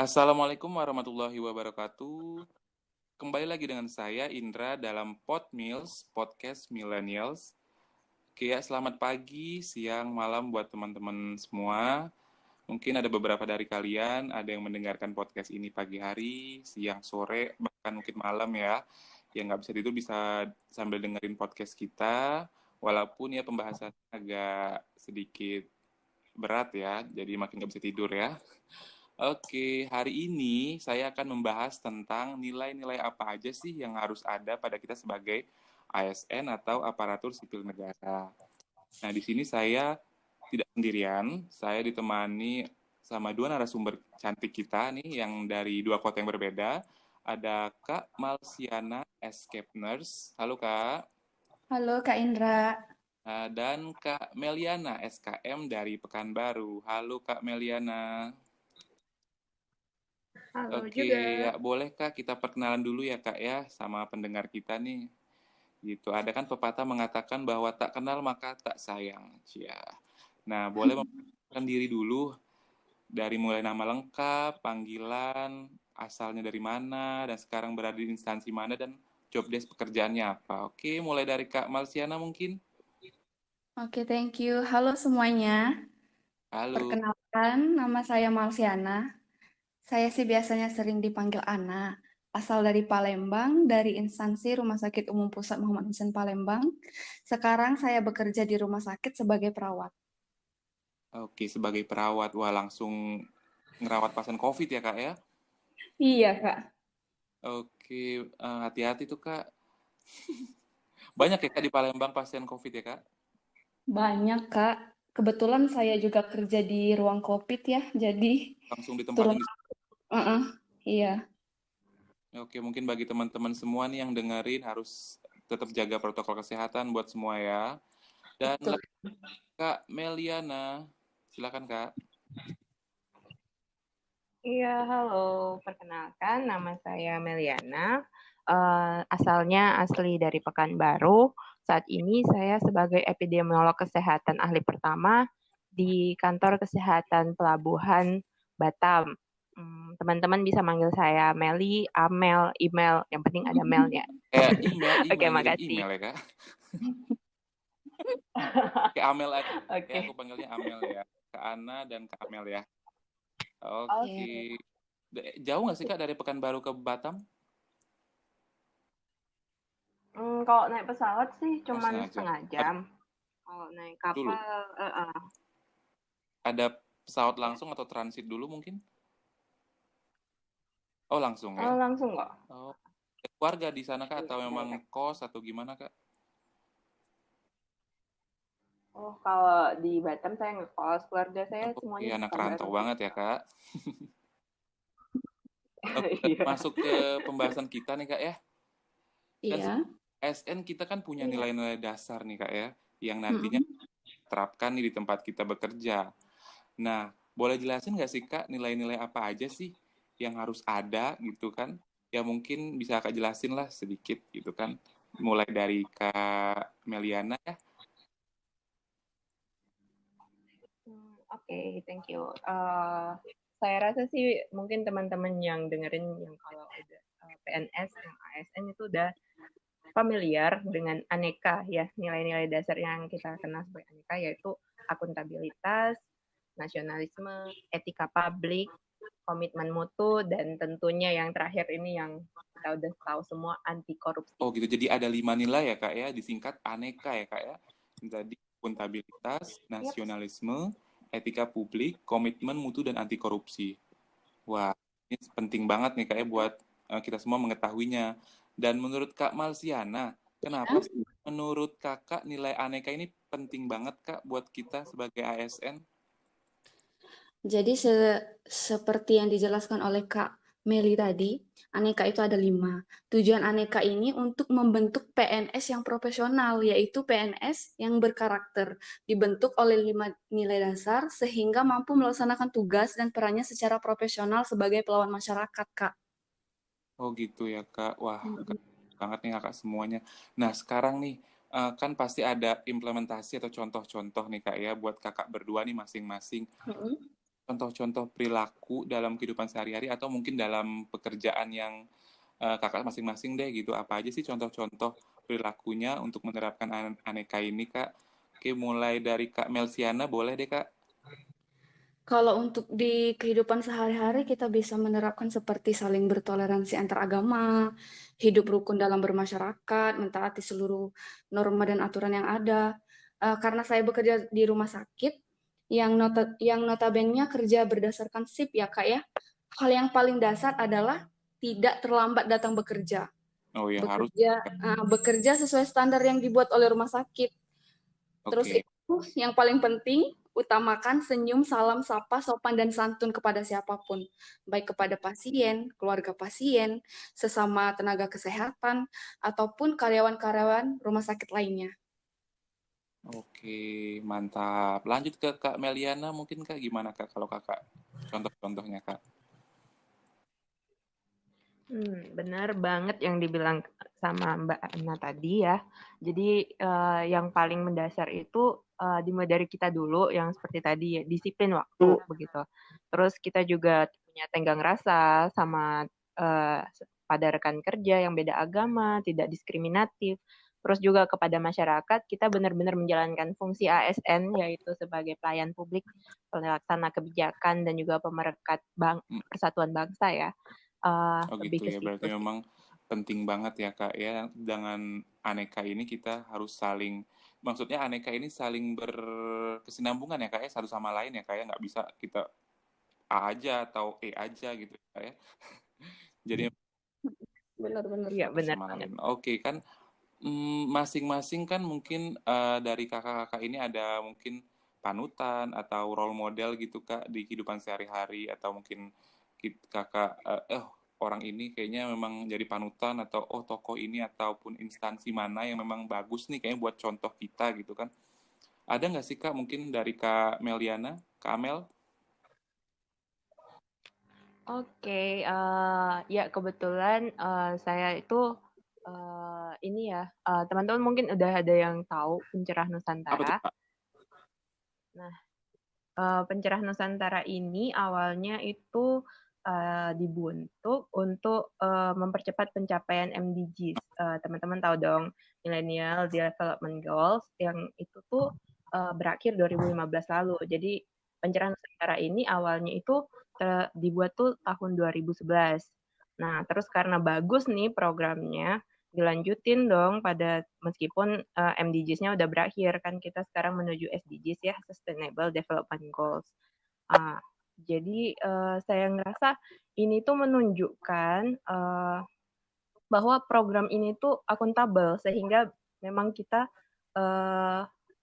Assalamualaikum warahmatullahi wabarakatuh. Kembali lagi dengan saya Indra dalam Podmills, Podcast Millennials. Oke ya, selamat pagi, siang, malam buat teman-teman semua. Mungkin ada beberapa dari kalian ada yang mendengarkan podcast ini pagi hari, siang, sore, bahkan mungkin malam ya. Yang nggak bisa tidur bisa sambil dengerin podcast kita. Walaupun ya pembahasannya agak sedikit berat ya, jadi makin nggak bisa tidur ya. Oke, hari ini saya akan membahas tentang nilai-nilai apa aja sih yang harus ada pada kita sebagai ASN atau aparatur sipil negara. Nah, di sini saya tidak sendirian, saya ditemani sama dua narasumber cantik kita nih yang dari dua kota yang berbeda. Ada Kak Malsiana, Escape Nurse. Halo Kak. Halo Kak Indra. Dan Kak Meliana, SKM dari Pekanbaru. Halo Kak Meliana. Halo Oke, juga. ya boleh Kak kita perkenalan dulu ya Kak ya sama pendengar kita nih. Gitu. Ada kan pepatah mengatakan bahwa tak kenal maka tak sayang. Ya. Nah, boleh memperkenalkan diri dulu dari mulai nama lengkap, panggilan, asalnya dari mana, dan sekarang berada di instansi mana dan job desk pekerjaannya apa. Oke, mulai dari Kak Malsiana mungkin. Oke, thank you. Halo semuanya. Halo. Perkenalkan, nama saya Malsiana. Saya sih biasanya sering dipanggil Ana. Asal dari Palembang, dari instansi Rumah Sakit Umum Pusat Muhammad Hussein Palembang. Sekarang saya bekerja di rumah sakit sebagai perawat. Oke, sebagai perawat, wah langsung ngerawat pasien COVID ya Kak ya. Iya, Kak. Oke, hati-hati tuh Kak. Banyak ya Kak di Palembang pasien COVID ya Kak? Banyak, Kak. Kebetulan saya juga kerja di ruang COVID ya, jadi Langsung turun. ditempatin di. Iya, Oke, mungkin bagi teman-teman semua nih yang dengerin harus tetap jaga protokol kesehatan buat semua ya. Dan betul. Kak Meliana, silakan Kak. Iya, halo. Perkenalkan, nama saya Meliana. Asalnya asli dari Pekanbaru. Saat ini saya sebagai epidemiolog kesehatan ahli pertama di kantor kesehatan Pelabuhan Batam. Teman-teman bisa manggil saya Meli, Amel, email. Yang penting ada mailnya. Email, Oke, mirip makasih. email ya Kak. Oke, Amel aja. Oke. Aku panggilnya Amel ya. Kak Ana dan Kak Amel ya. Iya. Oke. Jauh nggak sih Kak dari Pekanbaru ke Batam? Kalau naik pesawat sih Oh, cuma sengaja. setengah jam. Kalau naik Dulu, kapal, ada pesawat langsung atau transit dulu mungkin? Oh, langsung ya. langsung nggak? Oh, keluarga di sana Kak atau memang kos atau gimana Kak? Oh, kalau di Batam saya ngekos, keluarga saya Oke, semuanya di anak Pekanbaru rantau sih. banget ya Kak. Oke, Iya. masuk ke pembahasan kita nih Kak ya. Kan Iya. ASN kita kan punya Iya. nilai-nilai dasar nih Kak ya, yang nantinya terapkan nih di tempat kita bekerja. Nah, boleh jelasin nggak sih Kak nilai-nilai apa aja sih yang harus ada gitu kan? Ya mungkin bisa Kak jelasin lah sedikit gitu kan. Mulai dari Kak Meliana ya. Oke, thank you. Saya rasa sih mungkin teman-teman yang dengerin yang kalau udah PNS yang ASN itu udah familiar dengan aneka ya, nilai-nilai dasar yang kita kenal sebagai aneka, yaitu akuntabilitas, nasionalisme, etika publik, komitmen mutu, dan tentunya yang terakhir ini yang kita udah tahu semua, anti korupsi. Oh gitu, jadi ada 5 nilai ya Kak ya, disingkat aneka ya Kak ya. Jadi akuntabilitas, nasionalisme, etika publik, komitmen mutu, dan anti korupsi. Wah, ini penting banget nih Kak ya buat kita semua mengetahuinya. Dan menurut Kak Malsiana, kenapa sih menurut Kakak nilai aneka ini penting banget Kak buat kita sebagai ASN? Jadi seperti yang dijelaskan oleh Kak Meli tadi, aneka itu ada 5. Tujuan aneka ini untuk membentuk PNS yang profesional, yaitu PNS yang berkarakter, dibentuk oleh 5 nilai dasar sehingga mampu melaksanakan tugas dan perannya secara profesional sebagai pelawan masyarakat, Kak. Oh gitu ya Kak, wah keren banget nih Kakak semuanya. Nah sekarang nih, kan pasti ada implementasi atau contoh-contoh nih Kak ya buat Kakak berdua nih masing-masing. Mm-mm. contoh-contoh perilaku dalam kehidupan sehari-hari atau mungkin dalam pekerjaan yang kakak masing-masing deh gitu. Apa aja sih contoh-contoh perilakunya untuk menerapkan aneka ini, Kak? Oke, mulai dari Kak Melsiana, boleh deh, Kak? Kalau untuk di kehidupan sehari-hari kita bisa menerapkan seperti saling bertoleransi antar agama, hidup rukun dalam bermasyarakat, mentaati seluruh norma dan aturan yang ada. Karena saya bekerja di rumah sakit yang notabene kerja berdasarkan shift ya Kak ya. Hal yang paling dasar adalah tidak terlambat datang bekerja. Oh ya, harus. Bekerja sesuai standar yang dibuat oleh rumah sakit. Terus Oke. itu yang paling penting, utamakan senyum, salam, sapa, sopan, dan santun kepada siapapun. Baik kepada pasien, keluarga pasien, sesama tenaga kesehatan, ataupun karyawan-karyawan rumah sakit lainnya. Oke, mantap. Lanjut ke Kak Meliana, mungkin Kak gimana Kak kalau Kakak contoh-contohnya Kak? Benar banget yang dibilang sama Mbak Ana tadi ya. Jadi yang paling mendasar itu dimulai dari kita dulu yang seperti tadi ya, disiplin waktu begitu. Terus kita juga punya tenggang rasa sama pada rekan kerja yang beda agama, tidak diskriminatif. Terus juga kepada masyarakat kita benar-benar menjalankan fungsi ASN yaitu sebagai pelayan publik, pelaksana kebijakan dan juga pemerekat persatuan bangsa ya. Oh Lebih gitu ke ya, situ berarti sih. memang penting banget ya Kak ya, dengan aneka ini kita harus saling, maksudnya aneka ini saling berkesinambungan ya Kak ya, satu sama lain ya Kak ya, nggak bisa kita A aja atau E aja gitu ya Kak ya. Jadi Benar-benar. Iya, satu benar sama banget. lain. Oke kan, masing-masing kan mungkin dari kakak-kakak ini ada mungkin panutan atau role model gitu Kak di kehidupan sehari-hari, atau mungkin kakak orang ini kayaknya memang jadi panutan, atau oh tokoh ini ataupun instansi mana yang memang bagus nih kayaknya buat contoh kita gitu kan. Ada nggak sih Kak mungkin dari Kak Meliana, Kak Amel? Oke, ya kebetulan saya itu ini ya, teman-teman mungkin udah ada yang tahu Pencerah Apa tuh Nusantara. Kak? Nah, Pencerah Nusantara ini awalnya itu dibentuk untuk mempercepat pencapaian MDGs. Teman-teman tahu dong, Millennial Development Goals yang itu tuh berakhir 2015 lalu. Jadi Pencerahan Nusantara ini awalnya itu dibuat tuh tahun 2011. Nah, terus karena bagus nih programnya, dilanjutin dong pada meskipun MDGs-nya udah berakhir kan kita sekarang menuju SDGs ya, Sustainable Development Goals. Jadi saya ngerasa ini tuh menunjukkan bahwa program ini tuh akuntabel sehingga memang kita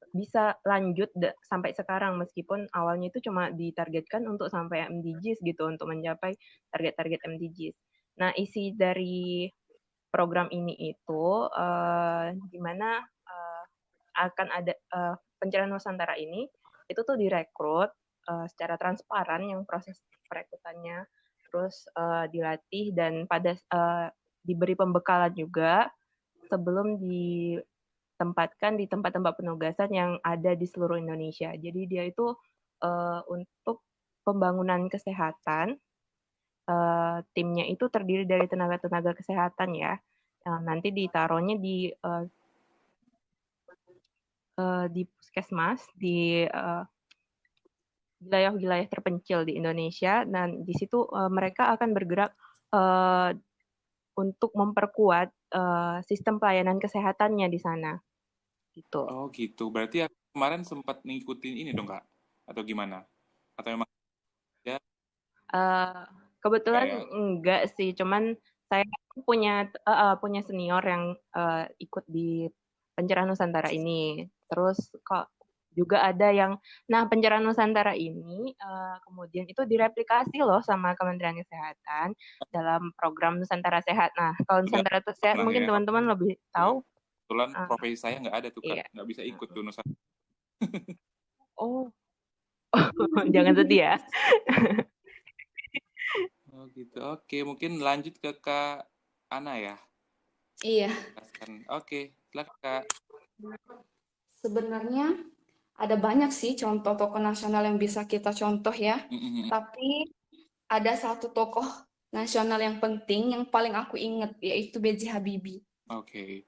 bisa lanjut sampai sekarang meskipun awalnya itu cuma ditargetkan untuk sampai MDGs gitu untuk mencapai target-target MDGs. Nah, isi dari program ini itu di mana akan ada Pencerahan Nusantara ini itu tuh direkrut secara transparan yang proses perekrutannya, terus dilatih dan pada diberi pembekalan juga sebelum ditempatkan di tempat-tempat penugasan yang ada di seluruh Indonesia. Jadi dia itu untuk pembangunan kesehatan, timnya itu terdiri dari tenaga-tenaga kesehatan ya. Nanti ditaruhnya di puskesmas, di wilayah-wilayah terpencil di Indonesia, dan di situ mereka akan bergerak untuk memperkuat sistem pelayanan kesehatannya di sana. Gitu. Oh gitu, berarti kemarin sempat ngikutin ini dong Kak? Atau gimana? Atau memang ya? Kebetulan Ya. enggak sih, cuman saya punya senior yang ikut di Pencerahan Nusantara ini. Terus kok juga ada yang, nah Pencerahan Nusantara ini kemudian itu direplikasi loh sama Kementerian Kesehatan dalam program Nusantara Sehat. Nah, kalau Nggak Nusantara Sehat pernah mungkin ya. teman-teman lebih Iya. tahu. Kebetulan Uh, profesi saya nggak ada tuh Kak, iya. nggak bisa ikut tuh Nusa. Oh, jangan sedih ya. Oh gitu. Oke, mungkin lanjut ke Kak Ana ya. Iya, Oke, silakan Kak. sebenarnya Ada banyak sih contoh tokoh nasional yang bisa kita contoh ya. Tapi ada satu tokoh nasional yang penting yang paling aku ingat yaitu B.J. Habibie. Oke.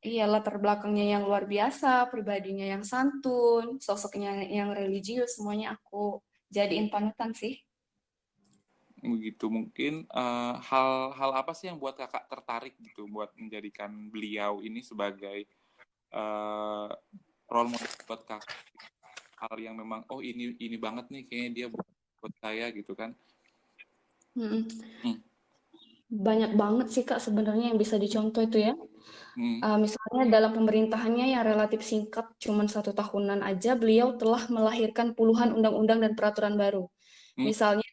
Iya, latar belakangnya yang luar biasa, pribadinya yang santun, sosoknya yang religius, semuanya aku jadiin panutan sih. Begitu mungkin hal apa sih yang buat kakak tertarik gitu buat menjadikan beliau ini sebagai eh, role model buat kakak, hal yang memang oh ini banget nih kayaknya dia buat saya gitu kan. Mm-mm. Hmm. Banyak banget sih Kak sebenarnya yang bisa dicontoh itu ya. Hmm. Misalnya dalam pemerintahannya yang relatif singkat, cuma 1 tahunan aja, beliau telah melahirkan puluhan undang-undang dan peraturan baru. Hmm. Misalnya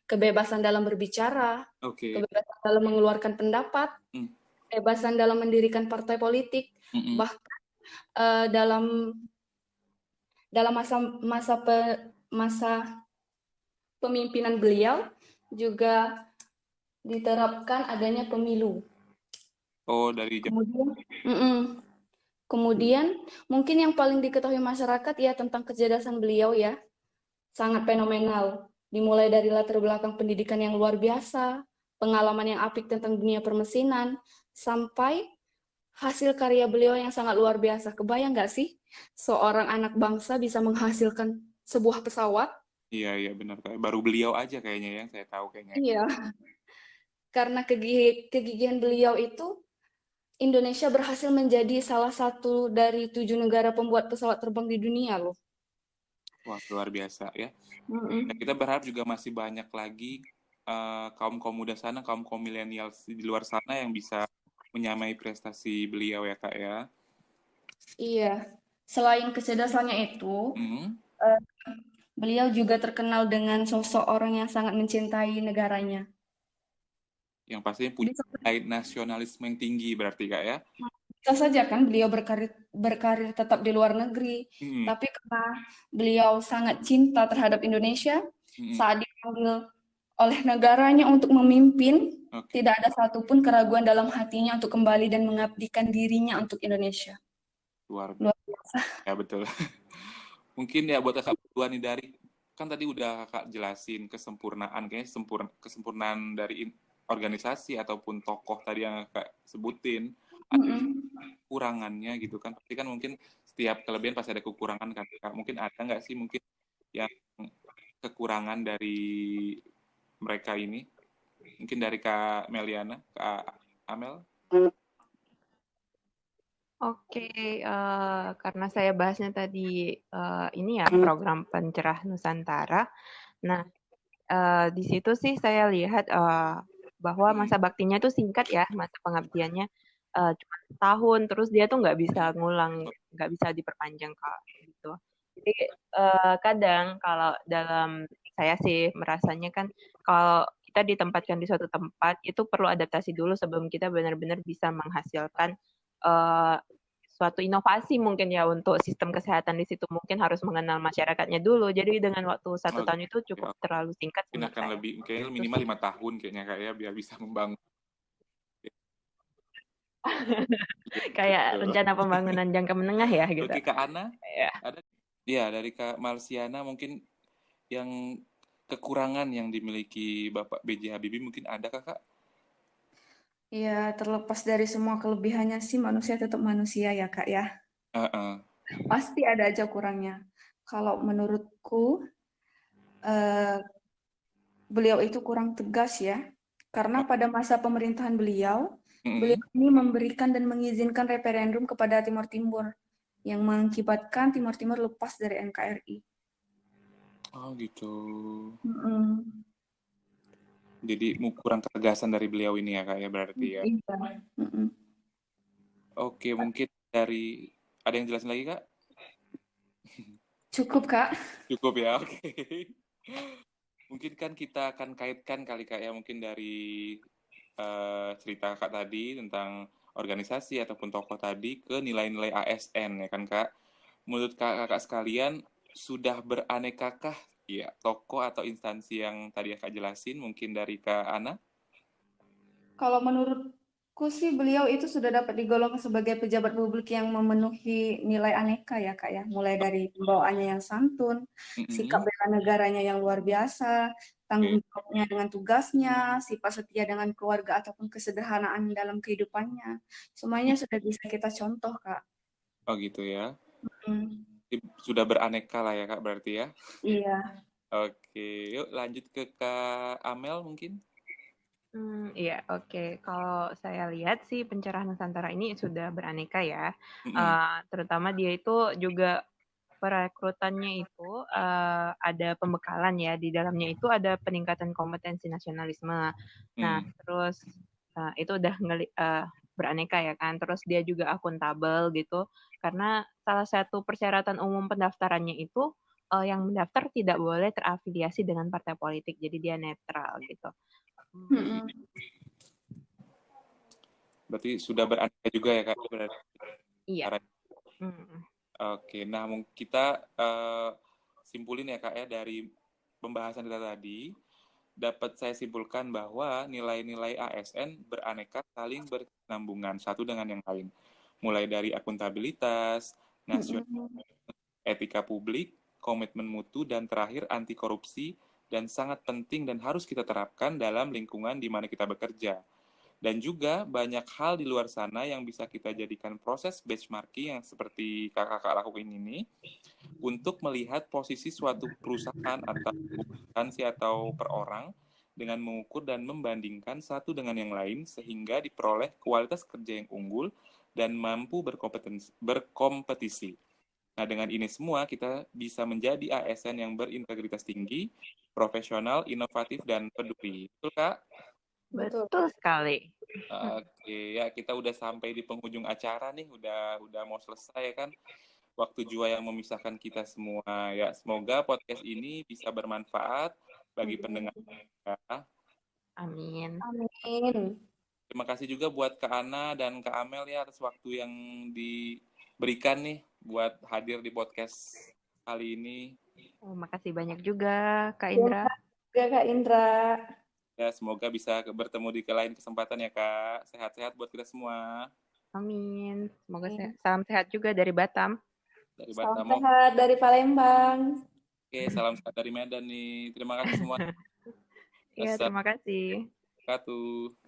kebebasan dalam berbicara, Oke. kebebasan dalam mengeluarkan pendapat, Hmm. kebebasan dalam mendirikan partai politik, Hmm. bahkan dalam masa masa pemimpinan beliau juga diterapkan adanya pemilu. Oh dari Kemudian, kemudian mungkin yang paling diketahui masyarakat ya tentang kecerdasan beliau ya, sangat fenomenal. Dimulai dari latar belakang pendidikan yang luar biasa, pengalaman yang apik tentang dunia permesinan, sampai hasil karya beliau yang sangat luar biasa. Kebayang nggak sih seorang anak bangsa bisa menghasilkan sebuah pesawat? iya benar kayak baru beliau aja kayaknya yang saya tahu kayaknya. Iya, karena kegigihan beliau itu Indonesia berhasil menjadi salah satu dari 7 negara pembuat pesawat terbang di dunia loh. Wah luar biasa ya. Mm-mm. Nah, kita berharap juga masih banyak lagi kaum muda sana, kaum milenial di luar sana yang bisa menyamai prestasi beliau ya kak ya. Iya, selain kecerdasannya itu, Hmm. eh, beliau juga terkenal dengan sosok orang yang sangat mencintai negaranya. Yang pastinya punya Bisa, nasionalisme yang tinggi berarti kak ya. bisa saja kan beliau berkarir tetap di luar negeri, Hmm. tapi karena beliau sangat cinta terhadap Indonesia, Hmm. saat dipanggil oleh negaranya untuk memimpin, Oke. tidak ada satupun keraguan dalam hatinya untuk kembali dan mengabdikan dirinya untuk Indonesia. Luar Luar biasa biasa. ya betul. Mungkin ya buat kakak berdua nih dari kan tadi udah kakak jelasin kesempurnaan kayaknya kesempurnaan dari organisasi ataupun tokoh tadi yang kakak sebutin Mm-mm. kurangannya gitu kan pasti kan mungkin setiap kelebihan pasti ada kekurangan kan Kak. Mungkin ada nggak sih mungkin yang kekurangan dari mereka ini mungkin dari Kak Meliana Kak Amel. Oke, karena saya bahasnya tadi ini ya program Pencerah Nusantara. Nah, di situ sih saya lihat bahwa masa baktinya itu singkat ya, masa pengabdiannya cuma setahun, terus dia tuh nggak bisa ngulang, nggak bisa diperpanjang Kak, gitu. Jadi kadang kalau dalam saya sih merasanya kan kalau kita ditempatkan di suatu tempat itu perlu adaptasi dulu sebelum kita benar-benar bisa menghasilkan eh, suatu inovasi mungkin ya untuk sistem kesehatan di situ mungkin harus mengenal masyarakatnya dulu. Jadi dengan waktu 1 tahun itu Ya, cukup terlalu singkat mungkin menurut akan saya. lebih kayaknya Gitu minimal sih. 5 tahun kayaknya Kak ya biar bisa membangun. Iya, Kayak betul. rencana pembangunan jangka menengah ya gitu. Oke Kak Ana Ya. ada ya dari Kak Marsiana mungkin yang kekurangan yang dimiliki Bapak B.J. Habibie mungkin ada Kakak? Ya, terlepas dari semua kelebihannya sih manusia tetap manusia ya Kak ya. Uh-uh. Pasti ada aja kurangnya. Kalau menurutku, eh, beliau itu kurang tegas ya. Karena pada masa pemerintahan beliau, beliau Mm-mm. ini memberikan dan mengizinkan referendum kepada Timor Timur yang mengakibatkan Timor Timur lepas dari NKRI. Oh gitu. Mm-mm. Jadi kurang ketegasan dari beliau ini ya kak ya berarti ya. Iya. Mm-mm. Oke mungkin dari ada yang jelasin lagi kak? Cukup Kak. Cukup ya oke. Mungkin kan kita akan kaitkan kali kak ya mungkin dari cerita kak tadi tentang organisasi ataupun tokoh tadi ke nilai-nilai ASN ya kan kak. Menurut kakak sekalian sudah beranekakah ya tokoh atau instansi yang tadi kakak jelasin mungkin dari kak Ana? Kalau menurut sih beliau itu sudah dapat digolongkan sebagai pejabat publik yang memenuhi nilai aneka ya Kak ya. Mulai dari pembawaannya yang santun, sikap Mm-mm. bela negaranya yang luar biasa, Oke. tanggung jawabnya dengan tugasnya, sifat setia dengan keluarga ataupun kesederhanaan dalam kehidupannya. Semuanya sudah bisa kita contoh Kak. Oh gitu ya. Hmm, Sudah beraneka lah ya Kak berarti ya. iya. Oke, yuk lanjut ke Kak Amel mungkin. Iya, oke. Kalau saya lihat sih Pencerahan Nusantara ini sudah beraneka ya. Mm-mm. Terutama dia itu juga perekrutannya itu ada pembekalan ya. Di dalamnya itu ada peningkatan kompetensi nasionalisme. Nah, Mm. terus itu udah beraneka ya kan. Terus dia juga akuntabel gitu. Karena salah satu persyaratan umum pendaftarannya itu yang mendaftar tidak boleh terafiliasi dengan partai politik. Jadi dia netral gitu. Mm-mm. Berarti sudah beraneka juga ya Kak berarti. Iya. Cara- Oke, nah mungkin kita simpulin ya Kak ya dari pembahasan kita tadi, dapat saya simpulkan bahwa nilai-nilai ASN beraneka saling berkesinambungan satu dengan yang lain. Mulai dari akuntabilitas, nasional, Mm-mm. etika publik, komitmen mutu, dan terakhir anti korupsi, dan sangat penting dan harus kita terapkan dalam lingkungan di mana kita bekerja. Dan juga banyak hal di luar sana yang bisa kita jadikan proses benchmarking yang seperti kakak-kakak lakukan ini untuk melihat posisi suatu perusahaan atau instansi atau perorang dengan mengukur dan membandingkan satu dengan yang lain sehingga diperoleh kualitas kerja yang unggul dan mampu berkompetisi. Nah, dengan ini semua kita bisa menjadi ASN yang berintegritas tinggi, profesional, inovatif, dan peduli. Betul, Kak? Betul. Betul sekali. Oke, ya kita udah sampai di penghujung acara nih, udah mau selesai kan. Waktu jua yang memisahkan kita semua. Ya, semoga podcast ini bisa bermanfaat bagi pendengar kita. Amin. Amin. Terima kasih juga buat Kak Ana dan Kak Amel ya atas waktu yang diberikan nih buat hadir di podcast kali ini. Oh, makasih banyak juga, Kak Terima Indra. kasih juga Kak Indra. Ya, semoga bisa bertemu di lain kesempatan ya, Kak. Sehat-sehat buat kita semua. Amin. Semoga Amin. salam sehat juga dari Batam. Dari Salam Batam. sehat dari Palembang. Oke, salam sehat dari Medan nih. Terima kasih semua. Iya, terima kasih. Assalamualaikum.